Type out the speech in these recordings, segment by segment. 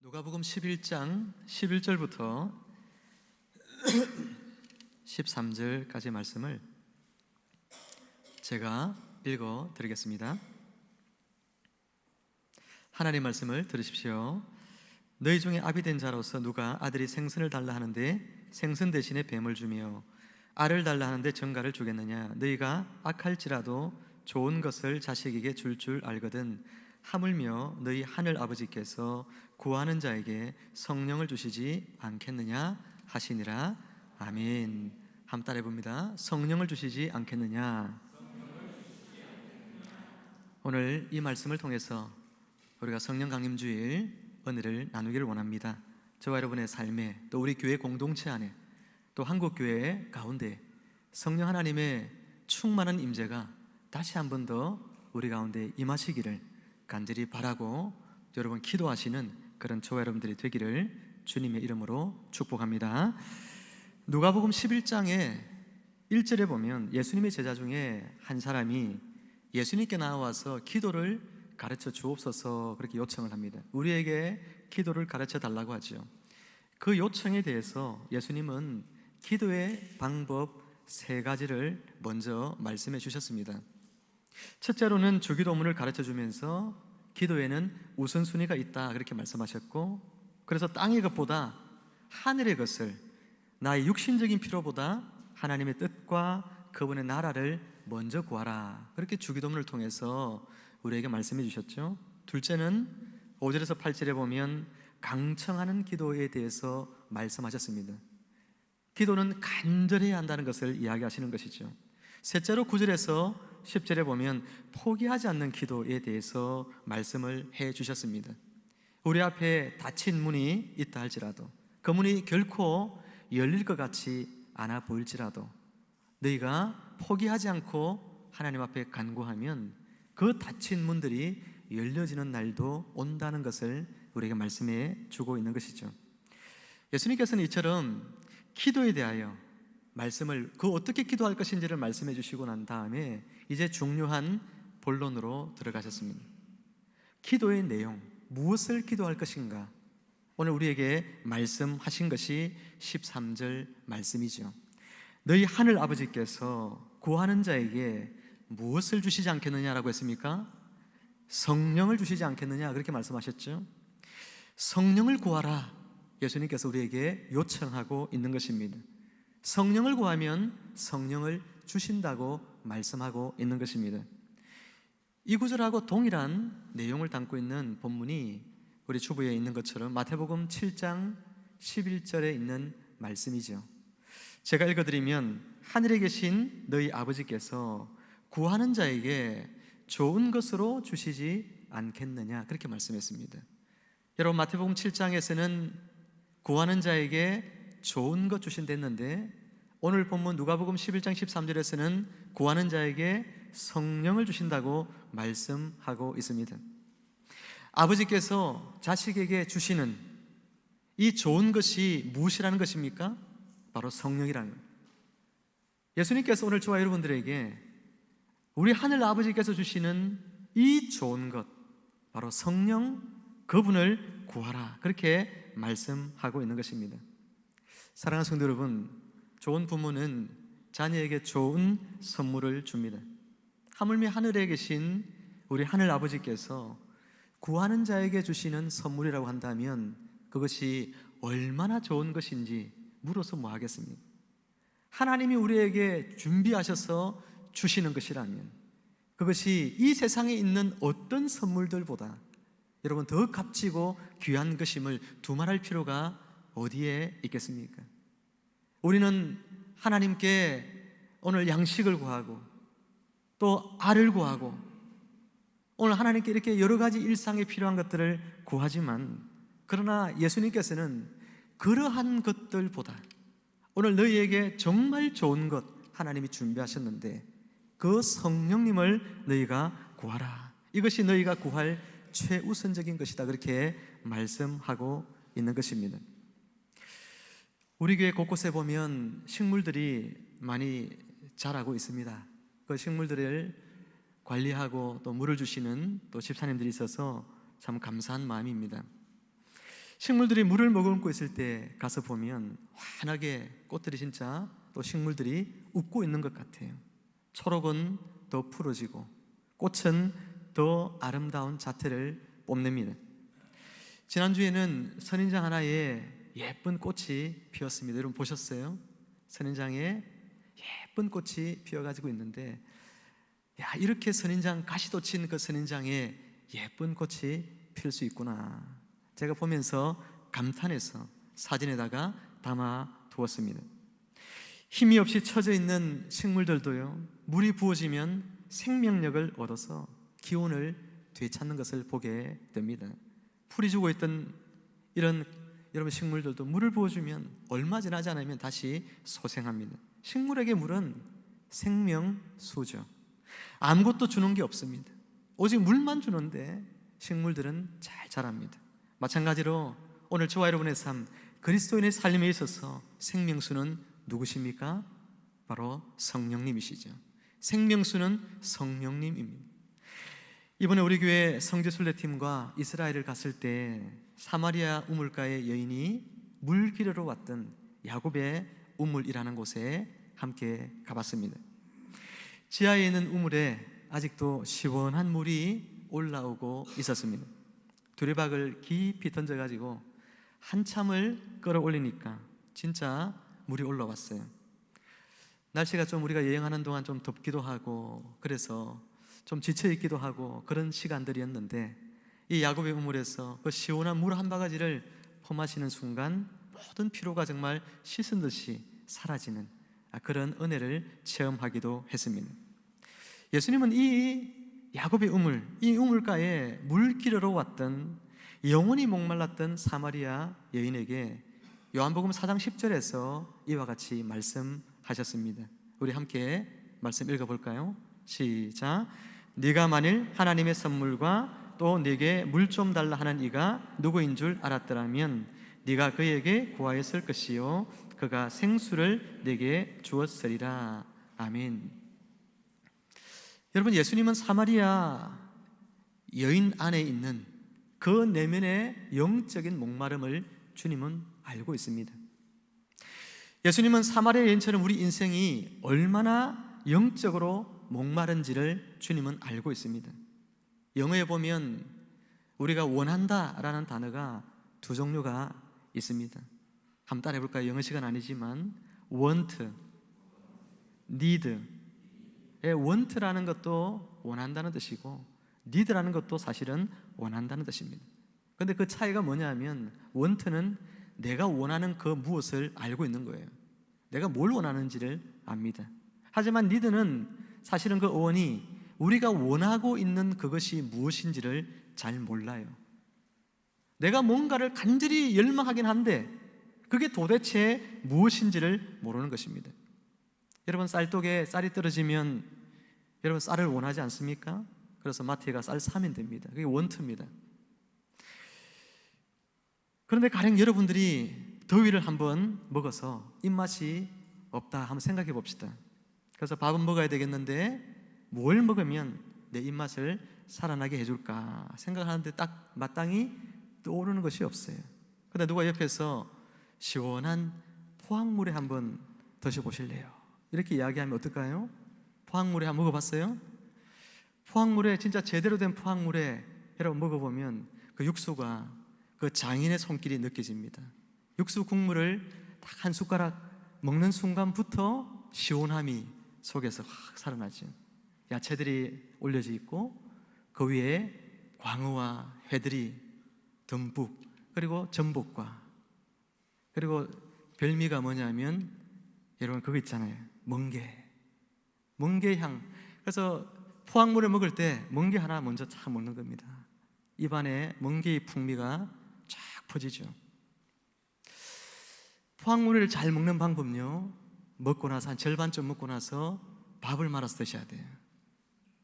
누가복음 11장 11절부터 13절까지 말씀을 제가 읽어 드리겠습니다. 하나님 말씀을 들으십시오. 너희 중에 아비된 자로서 누가 아들이 생선을 달라 하는데 생선 대신에 뱀을 주며 알을 달라 하는데 정갈을 주겠느냐? 너희가 악할지라도 좋은 것을 자식에게 줄 알거든 하물며 너희 하늘 아버지께서 구하는 자에게 성령을 주시지 않겠느냐 하시니라. 아멘. 한번 따라해 봅니다. 성령을 주시지 않겠느냐. 오늘 이 말씀을 통해서 우리가 성령 강림주일 은혜를 나누기를 원합니다. 저와 여러분의 삶에, 또 우리 교회 공동체 안에, 또 한국교회 가운데 성령 하나님의 충만한 임재가 다시 한 번 더 우리 가운데 임하시기를 간절히 바라고 여러분 기도하시는 그런 저와 여러분들이 되기를 주님의 이름으로 축복합니다. 누가복음 11장의 1절에 보면 예수님의 제자 중에 한 사람이 예수님께 나와서 기도를 가르쳐 주옵소서 그렇게 요청을 합니다. 우리에게 기도를 가르쳐 달라고 하죠. 그 요청에 대해서 예수님은 기도의 방법 3가지를 먼저 말씀해 주셨습니다. 첫째로는 주기도문을 가르쳐 주면서 기도에는 우선순위가 있다 그렇게 말씀하셨고, 그래서 땅의 것보다 하늘의 것을, 나의 육신적인 필요보다 하나님의 뜻과 그분의 나라를 먼저 구하라 그렇게 주기도문을 통해서 우리에게 말씀해 주셨죠. 둘째는 5절에서 8절에 보면 강청하는 기도에 대해서 말씀하셨습니다. 기도는 간절해야 한다는 것을 이야기하시는 것이죠. 셋째로 9절에서 10절에 보면 포기하지 않는 기도에 대해서 말씀을 해 주셨습니다. 우리 앞에 닫힌 문이 있다 할지라도, 그 문이 결코 열릴 것 같이 않아 보일지라도 너희가 포기하지 않고 하나님 앞에 간구하면 그 닫힌 문들이 열려지는 날도 온다는 것을 우리에게 말씀해 주고 있는 것이죠. 예수님께서는 이처럼 기도에 대하여 말씀을, 그 어떻게 기도할 것인지를 말씀해 주시고 난 다음에 이제 중요한 본론으로 들어가셨습니다. 기도의 내용, 무엇을 기도할 것인가, 오늘 우리에게 말씀하신 것이 13절 말씀이죠. 너희 하늘 아버지께서 구하는 자에게 무엇을 주시지 않겠느냐라고 했습니까? 성령을 주시지 않겠느냐 그렇게 말씀하셨죠. 성령을 구하라, 예수님께서 우리에게 요청하고 있는 것입니다. 성령을 구하면 성령을 주신다고 말씀하고 있는 것입니다. 이 구절하고 동일한 내용을 담고 있는 본문이 우리 주부에 있는 것처럼 마태복음 7장 11절에 있는 말씀이죠. 제가 읽어드리면 하늘에 계신 너희 아버지께서 구하는 자에게 좋은 것으로 주시지 않겠느냐 그렇게 말씀했습니다. 여러분, 마태복음 7장에서는 구하는 자에게 좋은 것 주신다 했는데, 오늘 본문 누가복음 11장 13절에서는 구하는 자에게 성령을 주신다고 말씀하고 있습니다. 아버지께서 자식에게 주시는 이 좋은 것이 무엇이라는 것입니까? 바로 성령이라는 것. 예수님께서 오늘 저와 여러분들에게 우리 하늘 아버지께서 주시는 이 좋은 것, 바로 성령, 그분을 구하라 그렇게 말씀하고 있는 것입니다. 사랑하는 성도 여러분, 좋은 부모는 자녀에게 좋은 선물을 줍니다. 하물며 하늘에 계신 우리 하늘 아버지께서 구하는 자에게 주시는 선물이라고 한다면 그것이 얼마나 좋은 것인지 물어서 뭐 하겠습니까? 하나님이 우리에게 준비하셔서 주시는 것이라면 그것이 이 세상에 있는 어떤 선물들보다 여러분 더 값지고 귀한 것임을 두말할 필요가 어디에 있겠습니까? 우리는 하나님께 오늘 양식을 구하고 또 알을 구하고 오늘 하나님께 이렇게 여러 가지 일상에 필요한 것들을 구하지만, 그러나 예수님께서는 그러한 것들보다 오늘 너희에게 정말 좋은 것 하나님이 준비하셨는데 그 성령님을 너희가 구하라, 이것이 너희가 구할 최우선적인 것이다 그렇게 말씀하고 있는 것입니다. 우리 교회 곳곳에 보면 식물들이 많이 자라고 있습니다. 그 식물들을 관리하고 또 물을 주시는 또 집사님들이 있어서 참 감사한 마음입니다. 식물들이 물을 머금고 있을 때 가서 보면 환하게 꽃들이 진짜 또 식물들이 웃고 있는 것 같아요. 초록은 더 푸르지고 꽃은 더 아름다운 자태를 뽐냅니다. 지난주에는 선인장 하나에 예쁜 꽃이 피었습니다. 여러분 보셨어요? 선인장에 예쁜 꽃이 피어가지고 있는데, 야, 이렇게 선인장, 가시도 친 그 선인장에 예쁜 꽃이 필 수 있구나. 제가 보면서 감탄해서 사진에다가 담아 두었습니다. 힘이 없이 처져 있는 식물들도요, 물이 부어지면 생명력을 얻어서 기운을 되찾는 것을 보게 됩니다. 풀이 죽어 있던 이런 여러분 식물들도 물을 부어주면 얼마 지나지 않으면 다시 소생합니다. 식물에게 물은 생명수죠. 아무것도 주는 게 없습니다. 오직 물만 주는데 식물들은 잘 자랍니다. 마찬가지로 오늘 저와 여러분의 삶, 그리스도인의 삶에 있어서 생명수는 누구십니까? 바로 성령님이시죠. 생명수는 성령님입니다. 이번에 우리 교회 성지순례팀과 이스라엘을 갔을 때 사마리아 우물가의 여인이 물 기르러 왔던 야곱의 우물이라는 곳에 함께 가봤습니다. 지하에 있는 우물에 아직도 시원한 물이 올라오고 있었습니다. 두레박을 깊이 던져가지고 한참을 끌어올리니까 진짜 물이 올라왔어요. 날씨가 좀 우리가 여행하는 동안 좀 덥기도 하고 그래서 좀 지쳐있기도 하고 그런 시간들이었는데, 이 야곱의 우물에서 그 시원한 물 한 바가지를 퍼마시는 순간 모든 피로가 정말 씻은 듯이 사라지는 그런 은혜를 체험하기도 했습니다. 예수님은 이 야곱의 우물, 이 우물가에 물 기르러 왔던 영원히 목말랐던 사마리아 여인에게 요한복음 4장 10절에서 이와 같이 말씀하셨습니다. 우리 함께 말씀 읽어볼까요? 시작. 네가 만일 하나님의 선물과 또 네게 물 좀 달라 하는 이가 누구인 줄 알았더라면 네가 그에게 구하였을 것이요 그가 생수를 네게 주었으리라. 아멘. 여러분, 예수님은 사마리아 여인 안에 있는 그 내면의 영적인 목마름을 주님은 알고 있습니다. 예수님은 사마리아 여인처럼 우리 인생이 얼마나 영적으로 목마른지를 주님은 알고 있습니다. 영어에 보면 우리가 원한다라는 단어가 두 종류가 있습니다. 한번 따라해 볼까요? 영어 시간 아니지만 want, need. want라는 것도 원한다는 뜻이고 need라는 것도 사실은 원한다는 뜻입니다. 그런데 그 차이가 뭐냐면 want는 내가 원하는 그 무엇을 알고 있는 거예요. 내가 뭘 원하는지를 압니다. 하지만 need는 사실은 그 어원이 우리가 원하고 있는 그것이 무엇인지를 잘 몰라요. 내가 뭔가를 간절히 열망하긴 한데 그게 도대체 무엇인지를 모르는 것입니다. 여러분, 쌀독에 쌀이 떨어지면 여러분 쌀을 원하지 않습니까? 그래서 마트에 가 쌀 사면 됩니다. 그게 원투입니다. 그런데 가령 여러분들이 더위를 한번 먹어서 입맛이 없다 한번 생각해 봅시다. 그래서 밥은 먹어야 되겠는데 뭘 먹으면 내 입맛을 살아나게 해줄까 생각하는데 딱 마땅히 떠오르는 것이 없어요. 그런데 누가 옆에서 시원한 포항물회 한번 드셔보실래요? 이렇게 이야기하면 어떨까요? 포항물회 한번 먹어봤어요? 포항물회, 진짜 제대로 된 포항물회 여러분 먹어보면 그 육수가 그 장인의 손길이 느껴집니다. 육수 국물을 딱 한 숟가락 먹는 순간부터 시원함이 속에서 확 살아나죠. 야채들이 올려져 있고 그 위에 광어와 회들이 듬뿍, 그리고 전복과, 그리고 별미가 뭐냐면 여러분 그거 있잖아요. 멍게향. 그래서 포항물을 먹을 때 멍게 하나 먼저 쫙 먹는 겁니다. 입안에 멍게의 풍미가 쫙 퍼지죠. 포항물을 잘 먹는 방법은요, 먹고 나서 한 절반쯤 먹고 나서 밥을 말아서 드셔야 돼요.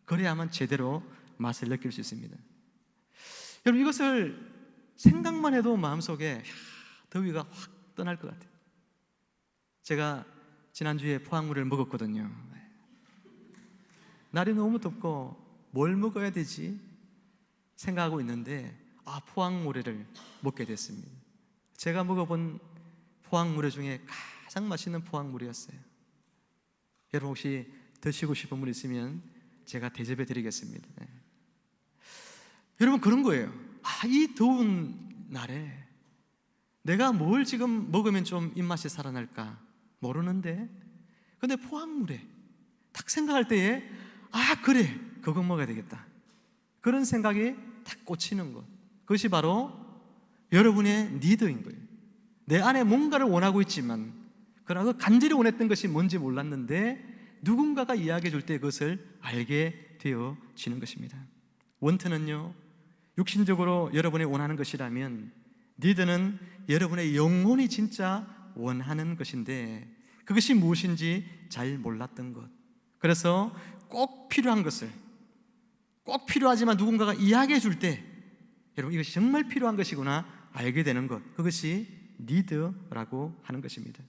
그래야만 제대로 맛을 느낄 수 있습니다. 여러분, 이것을 생각만 해도 마음속에 더위가 확 떠날 것 같아요. 제가 지난주에 포항물을 먹었거든요. 날이 너무 덥고 뭘 먹어야 되지 생각하고 있는데 포항물회를 먹게 됐습니다. 제가 먹어본 포항물회 중에 가장 맛있는 포항물이었어요. 여러분 혹시 드시고 싶은 분 있으면 제가 대접해 드리겠습니다. 네. 여러분 그런 거예요. 이 더운 날에 내가 뭘 지금 먹으면 좀 입맛이 살아날까 모르는데, 근데 포항물회 딱 생각할 때에 그래, 그거 먹어야 되겠다, 그런 생각이 딱 꽂히는 것, 그것이 바로 여러분의 니드인 거예요. 내 안에 뭔가를 원하고 있지만 그러나 그 간절히 원했던 것이 뭔지 몰랐는데 누군가가 이야기해 줄 때 그것을 알게 되어지는 것입니다. 원트는요, 육신적으로 여러분이 원하는 것이라면, 니드는 여러분의 영혼이 진짜 원하는 것인데 그것이 무엇인지 잘 몰랐던 것, 그래서 꼭 필요한 것을, 꼭 필요하지만 누군가가 이야기해 줄 때 여러분 이것이 정말 필요한 것이구나 알게 되는 것, 그것이 니드라고 하는 것입니다.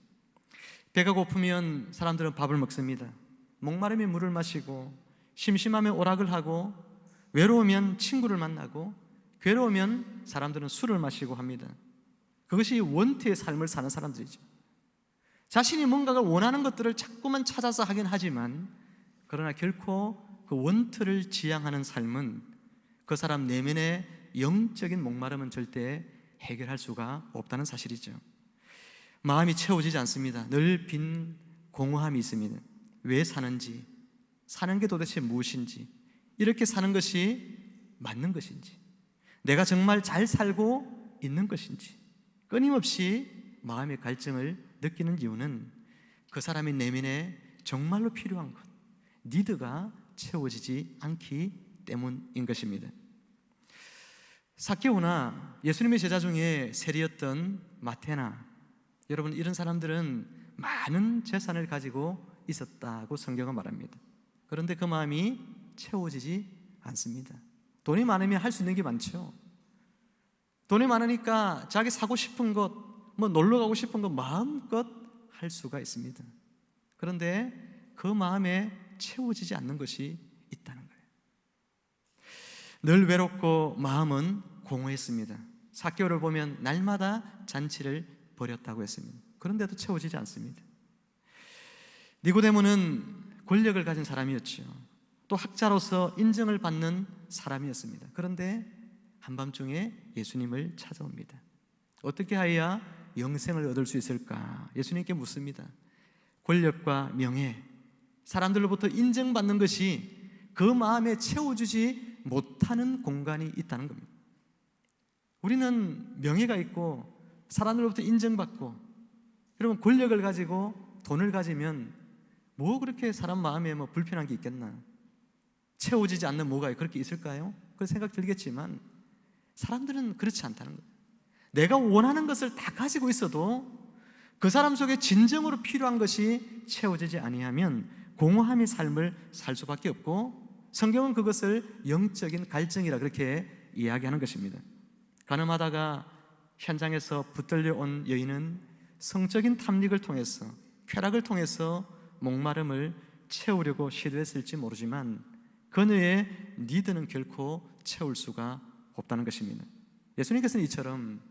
배가 고프면 사람들은 밥을 먹습니다. 목마르면 물을 마시고, 심심하면 오락을 하고, 외로우면 친구를 만나고, 괴로우면 사람들은 술을 마시고 합니다. 그것이 원트의 삶을 사는 사람들이죠. 자신이 뭔가를 원하는 것들을 자꾸만 찾아서 하긴 하지만, 그러나 결코 그 원트를 지향하는 삶은 그 사람 내면의 영적인 목마름은 절대 해결할 수가 없다는 사실이죠. 마음이 채워지지 않습니다. 늘 빈 공허함이 있습니다. 왜 사는지, 사는 게 도대체 무엇인지, 이렇게 사는 것이 맞는 것인지, 내가 정말 잘 살고 있는 것인지 끊임없이 마음의 갈증을 느끼는 이유는 그 사람의 내면에 정말로 필요한 것, 니드가 채워지지 않기 때문인 것입니다. 삭개오나 예수님의 제자 중에 세리였던 마태나, 여러분 이런 사람들은 많은 재산을 가지고 있었다고 성경은 말합니다. 그런데 그 마음이 채워지지 않습니다. 돈이 많으면 할 수 있는 게 많죠. 돈이 많으니까 자기 사고 싶은 것, 놀러 가고 싶은 것 마음껏 할 수가 있습니다. 그런데 그 마음에 채워지지 않는 것이 있다는 거예요. 늘 외롭고 마음은 공허했습니다. 삭개오를 보면 날마다 잔치를 벌였다고 했습니다. 그런데도 채워지지 않습니다. 니고데모는 권력을 가진 사람이었죠. 또 학자로서 인정을 받는 사람이었습니다. 그런데 한밤중에 예수님을 찾아옵니다. 어떻게 하여야 영생을 얻을 수 있을까? 예수님께 묻습니다. 권력과 명예, 사람들로부터 인정받는 것이 그 마음에 채워주지 못하는 공간이 있다는 겁니다. 우리는 명예가 있고 사람들로부터 인정받고, 여러분 권력을 가지고 돈을 가지면 뭐 그렇게 사람 마음에 불편한 게 있겠나? 채워지지 않는 뭐가 그렇게 있을까요? 그런 생각 들겠지만 사람들은 그렇지 않다는 거예요. 내가 원하는 것을 다 가지고 있어도 그 사람 속에 진정으로 필요한 것이 채워지지 아니하면 공허함의 삶을 살 수밖에 없고, 성경은 그것을 영적인 갈증이라 그렇게 이야기하는 것입니다. 가늠하다가 현장에서 붙들려 온 여인은 성적인 탐닉을 통해서, 쾌락을 통해서 목마름을 채우려고 시도했을지 모르지만 그녀의 니드는 결코 채울 수가 없다는 것입니다. 예수님께서는 이처럼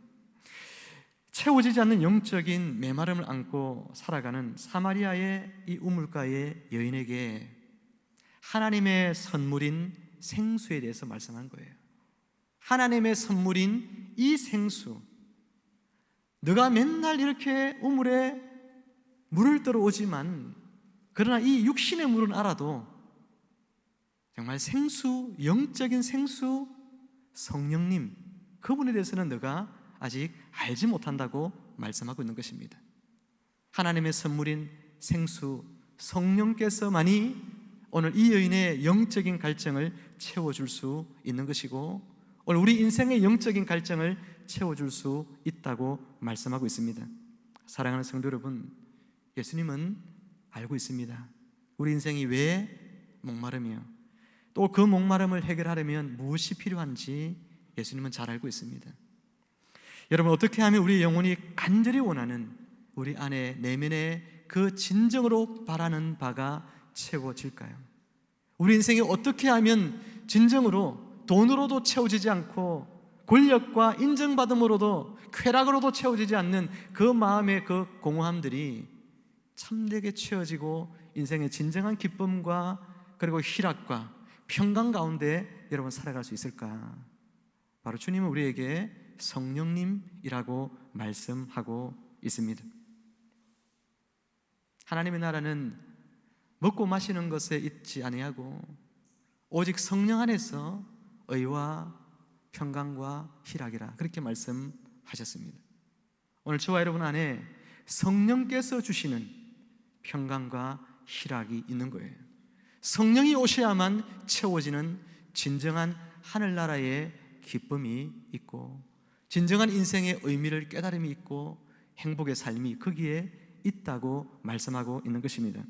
채워지지 않는 영적인 메마름을 안고 살아가는 사마리아의 이 우물가의 여인에게 하나님의 선물인 생수에 대해서 말씀한 거예요. 하나님의 선물인 이 생수, 너가 맨날 이렇게 우물에 물을 들어오지만 그러나 이 육신의 물은 알아도 정말 생수, 영적인 생수, 성령님, 그분에 대해서는 너가 아직 알지 못한다고 말씀하고 있는 것입니다. 하나님의 선물인 생수, 성령께서만이 오늘 이 여인의 영적인 갈증을 채워줄 수 있는 것이고, 오늘 우리 인생의 영적인 갈증을 채워줄 수 있다고 말씀하고 있습니다. 사랑하는 성도 여러분, 예수님은 알고 있습니다. 우리 인생이 왜 목마르며 또 그 목마름을 해결하려면 무엇이 필요한지 예수님은 잘 알고 있습니다. 여러분, 어떻게 하면 우리 영혼이 간절히 원하는 우리 안에 내면의 그 진정으로 바라는 바가 채워질까요? 우리 인생이 어떻게 하면 진정으로 돈으로도 채워지지 않고 권력과 인정받음으로도 쾌락으로도 채워지지 않는 그 마음의 그 공허함들이 참되게 채워지고 인생의 진정한 기쁨과 그리고 희락과 평강 가운데 여러분 살아갈 수 있을까? 바로 주님은 우리에게 성령님이라고 말씀하고 있습니다. 하나님의 나라는 먹고 마시는 것에 있지 아니하고 오직 성령 안에서 의와 평강과 희락이라 그렇게 말씀하셨습니다. 오늘 저와 여러분 안에 성령께서 주시는 평강과 희락이 있는 거예요. 성령이 오셔야만 채워지는 진정한 하늘나라의 기쁨이 있고 진정한 인생의 의미를 깨달음이 있고 행복의 삶이 거기에 있다고 말씀하고 있는 것입니다.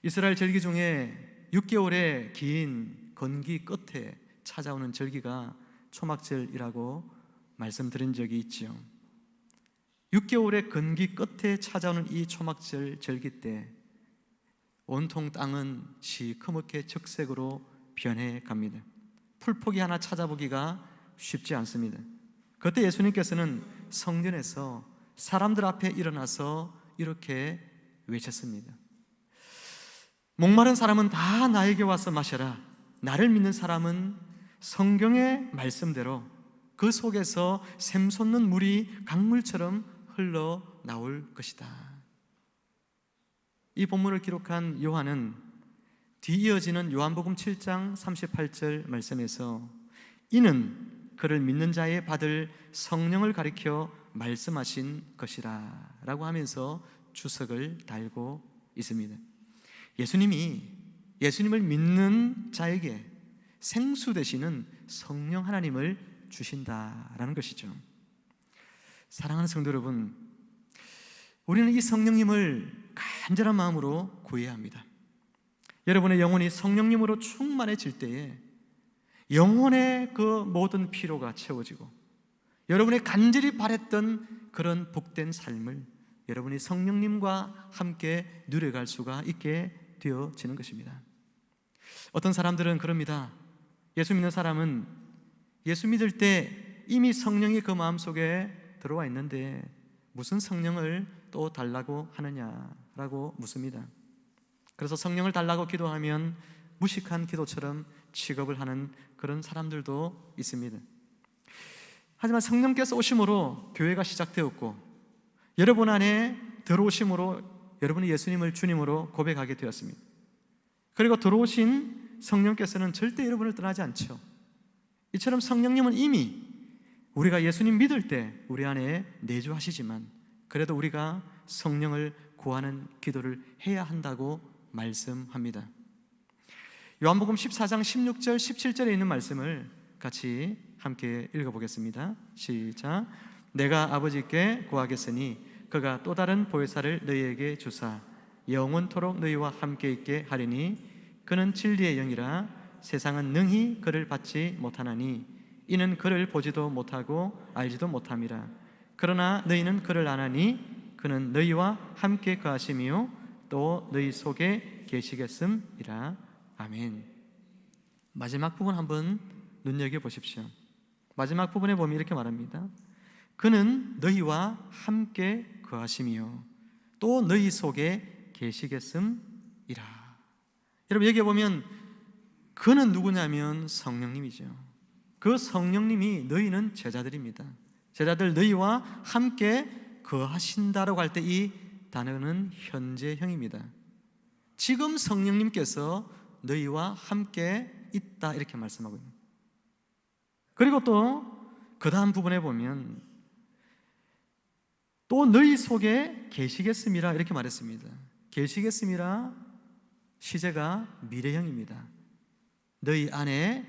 이스라엘 절기 중에 6개월의 긴 건기 끝에 찾아오는 절기가 초막절이라고 말씀드린 적이 있죠. 6개월의 건기 끝에 찾아오는 이 초막절 절기 때 온통 땅은 시커멓게 적색으로 변해 갑니다. 풀포기 하나 찾아보기가 쉽지 않습니다. 그때 예수님께서는 성전에서 사람들 앞에 일어나서 이렇게 외쳤습니다. 목마른 사람은 다 나에게 와서 마셔라. 나를 믿는 사람은 성경의 말씀대로 그 속에서 샘솟는 물이 강물처럼 흘러나올 것이다. 이 본문을 기록한 요한은 뒤이어지는 요한복음 7장 38절 말씀에서 이는 그를 믿는 자의 받을 성령을 가리켜 말씀하신 것이라 라고 하면서 주석을 달고 있습니다. 예수님을 믿는 자에게 생수 되시는 성령 하나님을 주신다라는 것이죠. 사랑하는 성도 여러분, 우리는 이 성령님을 간절한 마음으로 구해야 합니다. 여러분의 영혼이 성령님으로 충만해질 때에 영혼의 그 모든 피로가 채워지고 여러분의 간절히 바랬던 그런 복된 삶을 여러분이 성령님과 함께 누려갈 수가 있게 되어지는 것입니다. 어떤 사람들은 그럽니다. 예수 믿는 사람은 예수 믿을 때 이미 성령이 그 마음속에 들어와 있는데 무슨 성령을 또 달라고 하느냐라고 묻습니다. 그래서 성령을 달라고 기도하면 무식한 기도처럼 취급을 하는 그런 사람들도 있습니다. 하지만 성령께서 오심으로 교회가 시작되었고 여러분 안에 들어오심으로 여러분이 예수님을 주님으로 고백하게 되었습니다. 그리고 들어오신 성령께서는 절대 여러분을 떠나지 않죠. 이처럼 성령님은 이미 우리가 예수님 믿을 때 우리 안에 내주하시지만 그래도 우리가 성령을 구하는 기도를 해야 한다고 말씀합니다. 요한복음 14장 16절 17절에 있는 말씀을 같이 함께 읽어보겠습니다. 시작. 내가 아버지께 구하겠으니 그가 또 다른 보혜사를 너희에게 주사 영원토록 너희와 함께 있게 하리니 그는 진리의 영이라 세상은 능히 그를 받지 못하나니 이는 그를 보지도 못하고 알지도 못함이라. 그러나 너희는 그를 아나니 그는 너희와 함께 거하시며 또 너희 속에 계시겠음이라. 아멘. 마지막 부분 한번 눈여겨보십시오. 마지막 부분에 보면 이렇게 말합니다. 그는 너희와 함께 거하시며 또 너희 속에 계시겠음이라. 여러분 여기에 보면 그는 누구냐면 성령님이죠. 그 성령님이 너희는 제자들입니다. 제자들 너희와 함께 거하신다라고 할 때 이 단어는 현재형입니다. 지금 성령님께서 너희와 함께 있다 이렇게 말씀하고 있습니다. 그리고 또 그 다음 부분에 보면 또 너희 속에 계시겠음이라 이렇게 말했습니다. 계시겠음이라 시제가 미래형입니다. 너희 안에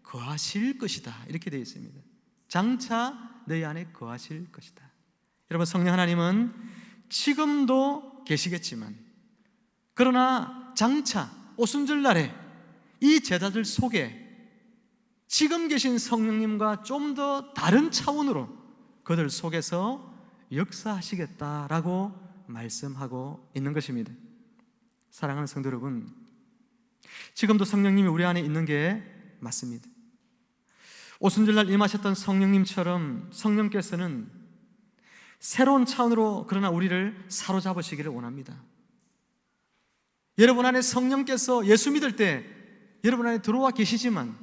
거하실 것이다 이렇게 되어 있습니다. 장차 너희 안에 거하실 것이다. 여러분 성령 하나님은 지금도 계시겠지만 그러나 장차 오순절날에 이 제자들 속에 지금 계신 성령님과 좀 더 다른 차원으로 그들 속에서 역사하시겠다라고 말씀하고 있는 것입니다. 사랑하는 성도 여러분, 지금도 성령님이 우리 안에 있는 게 맞습니다. 오순절날 임하셨던 성령님처럼 성령께서는 새로운 차원으로 그러나 우리를 사로잡으시기를 원합니다. 여러분 안에 성령께서 예수 믿을 때 여러분 안에 들어와 계시지만,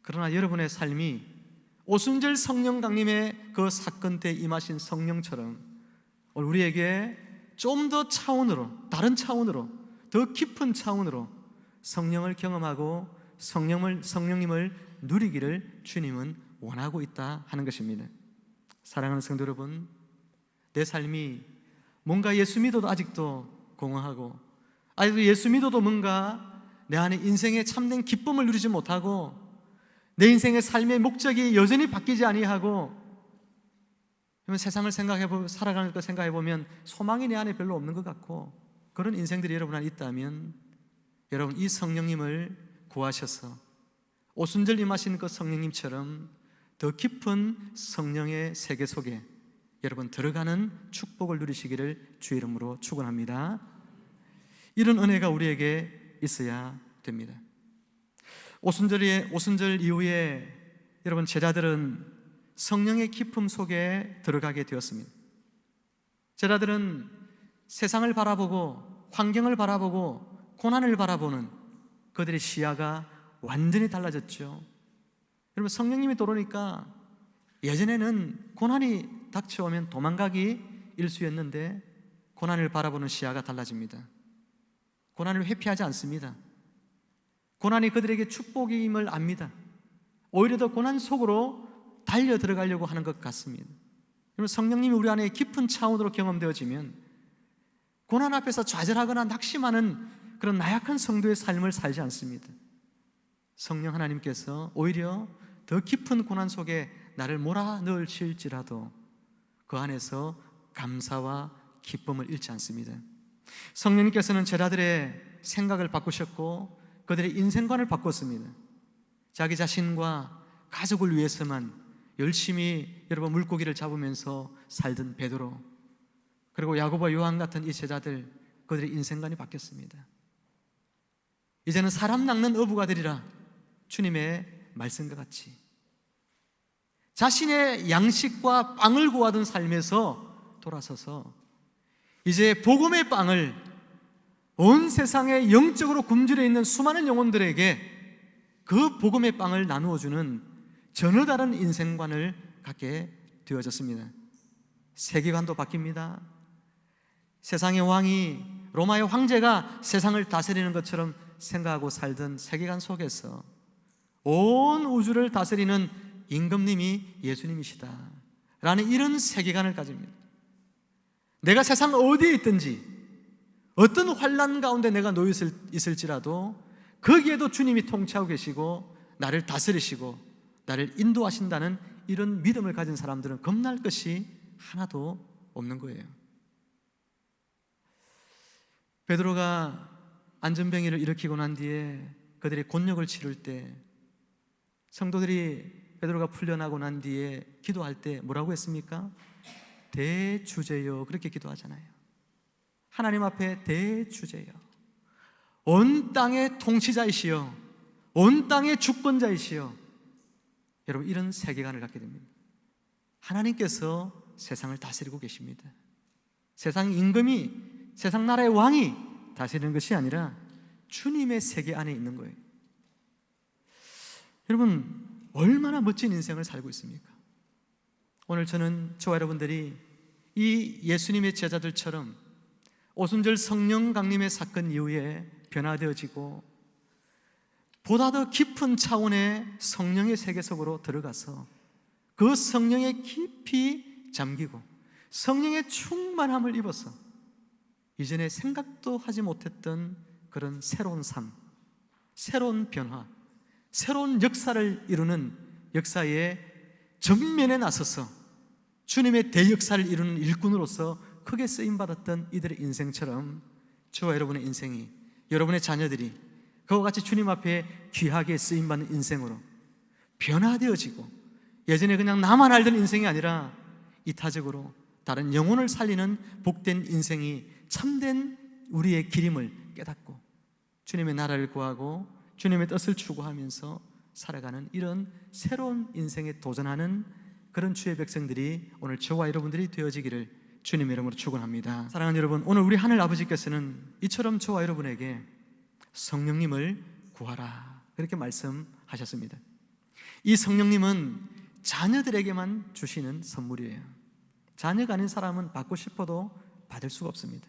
그러나 여러분의 삶이 오순절 성령 강림의 그 사건 때 임하신 성령처럼 우리에게 좀 더 차원으로, 다른 차원으로, 더 깊은 차원으로 성령을 경험하고 성령님을 누리기를 주님은 원하고 있다 하는 것입니다. 사랑하는 성도 여러분, 내 삶이 뭔가 예수 믿어도 아직도 공허하고, 아직도 예수 믿어도 뭔가 내 안에 인생의 참된 기쁨을 누리지 못하고, 내 인생의 삶의 목적이 여전히 바뀌지 아니하고, 세상을 살아가는 것 생각해보면 소망이 내 안에 별로 없는 것 같고, 그런 인생들이 여러분 안에 있다면 여러분 이 성령님을 구하셔서 오순절 임하신 그 성령님처럼 더 깊은 성령의 세계 속에 여러분 들어가는 축복을 누리시기를 주의 이름으로 축원합니다. 이런 은혜가 우리에게 있어야 됩니다. 오순절 이후에 여러분 제자들은 성령의 기품 속에 들어가게 되었습니다. 제자들은 세상을 바라보고 환경을 바라보고 고난을 바라보는 그들의 시야가 완전히 달라졌죠. 여러분 성령님이 들어오니까 예전에는 고난이 닥쳐오면 도망가기 일쑤였는데 고난을 바라보는 시야가 달라집니다. 고난을 회피하지 않습니다. 고난이 그들에게 축복임을 압니다. 오히려 더 고난 속으로 달려 들어가려고 하는 것 같습니다. 여러분 성령님이 우리 안에 깊은 차원으로 경험되어지면 고난 앞에서 좌절하거나 낙심하는 그런 나약한 성도의 삶을 살지 않습니다. 성령 하나님께서 오히려 더 깊은 고난 속에 나를 몰아넣으실지라도 그 안에서 감사와 기쁨을 잃지 않습니다. 성령님께서는 제자들의 생각을 바꾸셨고 그들의 인생관을 바꿨습니다. 자기 자신과 가족을 위해서만 열심히 여러분 물고기를 잡으면서 살던 베드로, 그리고 야고보와 요한 같은 이 제자들, 그들의 인생관이 바뀌었습니다. 이제는 사람 낚는 어부가 되리라, 주님의 말씀과 같이 자신의 양식과 빵을 구하던 삶에서 돌아서서 이제 복음의 빵을 온 세상에 영적으로 굶주려 있는 수많은 영혼들에게 그 복음의 빵을 나누어주는 전혀 다른 인생관을 갖게 되어졌습니다. 세계관도 바뀝니다. 세상의 왕이, 로마의 황제가 세상을 다스리는 것처럼 생각하고 살던 세계관 속에서 온 우주를 다스리는 임금님이 예수님이시다 라는 이런 세계관을 가집니다. 내가 세상 어디에 있든지 어떤 환난 가운데 내가 놓여 있을지라도 거기에도 주님이 통치하고 계시고 나를 다스리시고 나를 인도하신다는 이런 믿음을 가진 사람들은 겁날 것이 하나도 없는 거예요. 베드로가 안전병이를 일으키고 난 뒤에 그들이 곤욕을 치를 때 성도들이 베드로가 풀려나고 난 뒤에 기도할 때 뭐라고 했습니까? 대주제여, 그렇게 기도하잖아요. 하나님 앞에 대주제여, 온 땅의 통치자이시여, 온 땅의 주권자이시여. 여러분 이런 세계관을 갖게 됩니다. 하나님께서 세상을 다스리고 계십니다. 세상 임금이, 세상 나라의 왕이 다스리는 것이 아니라 주님의 세계 안에 있는 거예요. 여러분 얼마나 멋진 인생을 살고 있습니까? 오늘 저와 여러분들이 이 예수님의 제자들처럼 오순절 성령 강림의 사건 이후에 변화되어지고 보다 더 깊은 차원의 성령의 세계 속으로 들어가서 그 성령에 깊이 잠기고 성령의 충만함을 입어서 이전에 생각도 하지 못했던 그런 새로운 삶, 새로운 변화, 새로운 역사를 이루는 역사의 전면에 나서서 주님의 대역사를 이루는 일꾼으로서 크게 쓰임받았던 이들의 인생처럼 저와 여러분의 인생이, 여러분의 자녀들이 그와 같이 주님 앞에 귀하게 쓰임받는 인생으로 변화되어지고 예전에 그냥 나만 알던 인생이 아니라 이타적으로 다른 영혼을 살리는 복된 인생이 참된 우리의 길임을 깨닫고 주님의 나라를 구하고 주님의 뜻을 추구하면서 살아가는 이런 새로운 인생에 도전하는 그런 주의 백성들이 오늘 저와 여러분들이 되어지기를 주님의 이름으로 축원합니다. 사랑하는 여러분, 오늘 우리 하늘 아버지께서는 이처럼 저와 여러분에게 성령님을 구하라 그렇게 말씀하셨습니다. 이 성령님은 자녀들에게만 주시는 선물이에요. 자녀가 아닌 사람은 받고 싶어도 받을 수가 없습니다.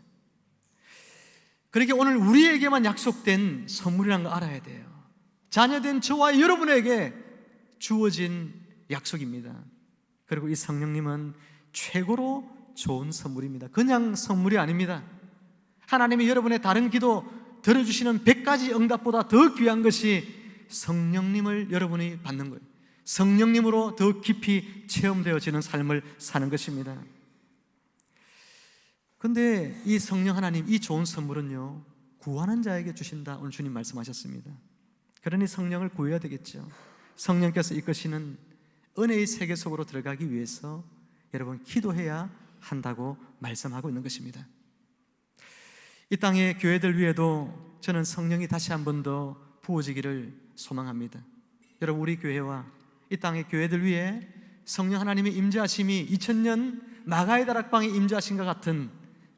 그렇게 오늘 우리에게만 약속된 선물이라는 거 알아야 돼요. 자녀된 저와 여러분에게 주어진 약속입니다. 그리고 이 성령님은 최고로 좋은 선물입니다. 그냥 선물이 아닙니다. 하나님이 여러분의 다른 기도 들어주시는 100가지 응답보다 더 귀한 것이 성령님을 여러분이 받는 거예요. 성령님으로 더 깊이 체험되어지는 삶을 사는 것입니다. 그런데 이 성령 하나님, 이 좋은 선물은요, 구하는 자에게 주신다 오늘 주님 말씀하셨습니다. 그러니 성령을 구해야 되겠죠. 성령께서 이끄시는 은혜의 세계 속으로 들어가기 위해서 여러분 기도해야 한다고 말씀하고 있는 것입니다. 이 땅의 교회들 위에도 저는 성령이 다시 한 번 더 부어지기를 소망합니다. 여러분, 우리 교회와 이 땅의 교회들 위에 성령 하나님의 임재하심이 2000년 마가의 다락방에 임재하신 것 같은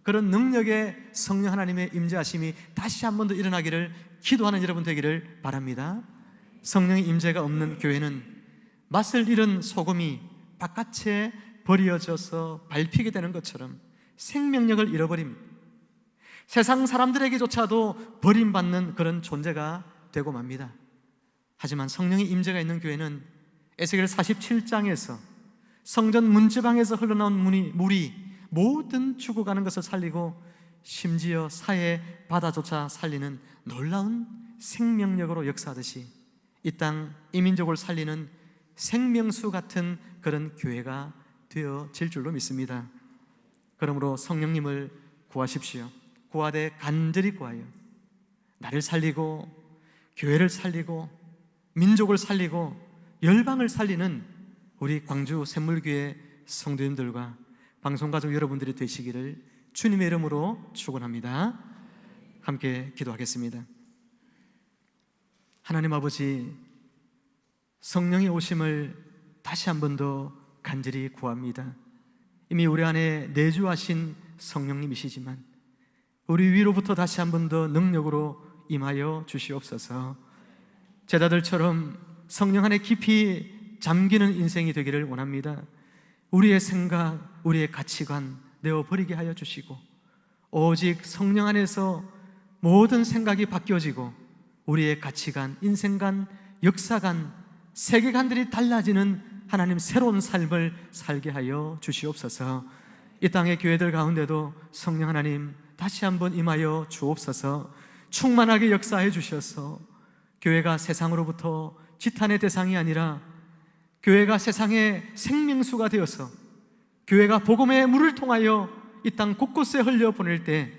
그런 능력의 성령 하나님의 임재하심이 다시 한 번 더 일어나기를 기도하는 여러분 되기를 바랍니다. 성령의 임재가 없는 교회는 맛을 잃은 소금이 바깥에 버려져서 밟히게 되는 것처럼 생명력을 잃어버립니다. 세상 사람들에게조차도 버림받는 그런 존재가 되고 맙니다. 하지만 성령의 임재가 있는 교회는 에스겔 47장에서 성전 문지방에서 흘러나온 물이 모든 죽어가는 것을 살리고 심지어 사해 바다조차 살리는 놀라운 생명력으로 역사하듯이 이 땅 이민족을 살리는 생명수 같은 그런 교회가 되어질 줄로 믿습니다. 그러므로 성령님을 구하십시오. 구하되 간절히 구하여 나를 살리고 교회를 살리고 민족을 살리고 열방을 살리는 우리 광주 샘물교회 성도님들과 방송가족 여러분들이 되시기를 주님의 이름으로 축원합니다. 함께 기도하겠습니다. 하나님 아버지, 성령의 오심을 다시 한 번 더 간절히 구합니다. 이미 우리 안에 내주하신 성령님이시지만 우리 위로부터 다시 한 번 더 능력으로 임하여 주시옵소서. 제자들처럼 성령 안에 깊이 잠기는 인생이 되기를 원합니다. 우리의 생각, 우리의 가치관 내어버리게 하여 주시고 오직 성령 안에서 모든 생각이 바뀌어지고 우리의 가치관, 인생관, 역사관, 세계관들이 달라지는 하나님 새로운 삶을 살게 하여 주시옵소서. 이 땅의 교회들 가운데도 성령 하나님 다시 한번 임하여 주옵소서. 충만하게 역사해 주셔서 교회가 세상으로부터 지탄의 대상이 아니라 교회가 세상의 생명수가 되어서 교회가 복음의 물을 통하여 이 땅 곳곳에 흘려보낼 때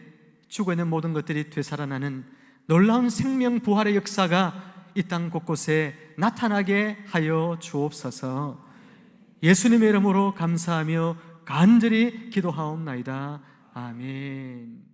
죽어있는 모든 것들이 되살아나는 놀라운 생명 부활의 역사가 이 땅 곳곳에 나타나게 하여 주옵소서. 예수님의 이름으로 감사하며 간절히 기도하옵나이다. 아멘.